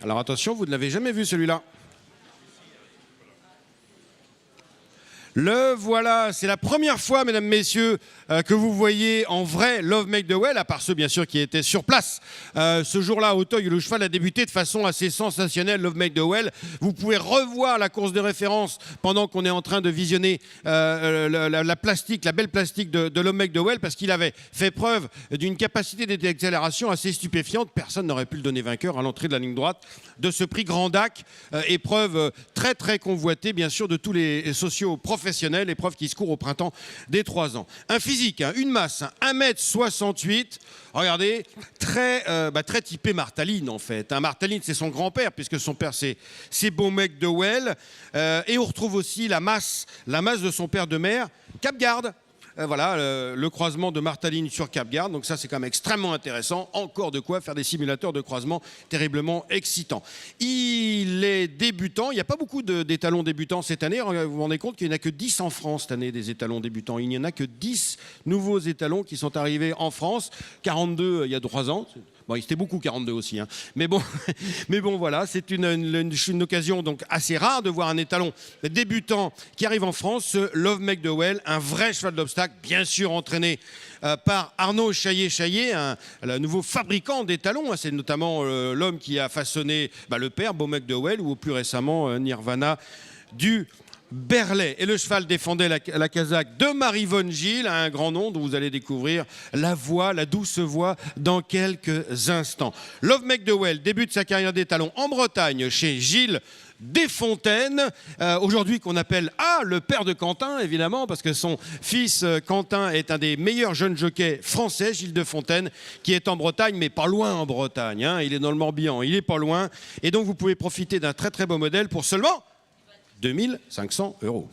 Alors attention, vous ne l'avez jamais vu celui-là. Le voilà, c'est la première fois, mesdames, messieurs, que vous voyez en vrai Love Make the Well, à part ceux, bien sûr, qui étaient sur place. Ce jour-là, à Auteuil, le cheval a débuté de façon assez sensationnelle, Love Make the Well. Vous pouvez revoir la course de référence pendant qu'on est en train de visionner la plastique, la belle plastique de Love Make the Well, parce qu'il avait fait preuve d'une capacité d'accélération assez stupéfiante. Personne n'aurait pu le donner vainqueur à l'entrée de la ligne droite de ce prix Grand Dac, épreuve très, très convoitée, bien sûr, de tous les sociaux professionnels, épreuve qui se court au printemps des 3 ans. Un physique, hein, une masse, 1m68, regardez, très typé Martaline en fait. Martaline, c'est son grand-père, puisque son père c'est Beau Make the Well. Et on retrouve aussi la masse de son père de mère, Cap-Garde. Voilà, le croisement de Martaline sur Cap-Garde. Donc ça, c'est quand même extrêmement intéressant. Encore de quoi faire des simulateurs de croisement terriblement excitants. Il est débutant. Il n'y a pas beaucoup d'étalons débutants cette année. Vous vous rendez compte qu'il n'y en a que 10 en France cette année, des étalons débutants. Il n'y en a que 10 nouveaux étalons qui sont arrivés en France. 42 il y a 3 ans. Bon, c'était beaucoup 42 aussi, hein. Mais bon, voilà, c'est une occasion donc assez rare de voir un étalon débutant qui arrive en France, ce Love Make the Well, un vrai cheval d'obstacle, bien sûr entraîné par Arnaud Chaillet, le nouveau fabricant d'étalons. C'est notamment l'homme qui a façonné le père, Beau Make the Well, ou plus récemment Nirvana du Berlay. Et le cheval défendait la casaque de Maryvonne Gilles, un grand nom dont vous allez découvrir la douce voix dans quelques instants. Love Make the Well débute sa carrière d'étalon en Bretagne chez Gilles Desfontaines, aujourd'hui qu'on appelle le père de Quentin, évidemment, parce que son fils Quentin est un des meilleurs jeunes jockeys français, Gilles Desfontaines, qui est en Bretagne, mais pas loin en Bretagne, hein. Il est dans le Morbihan, il est pas loin. Et donc vous pouvez profiter d'un très très beau modèle pour seulement 2 500 €.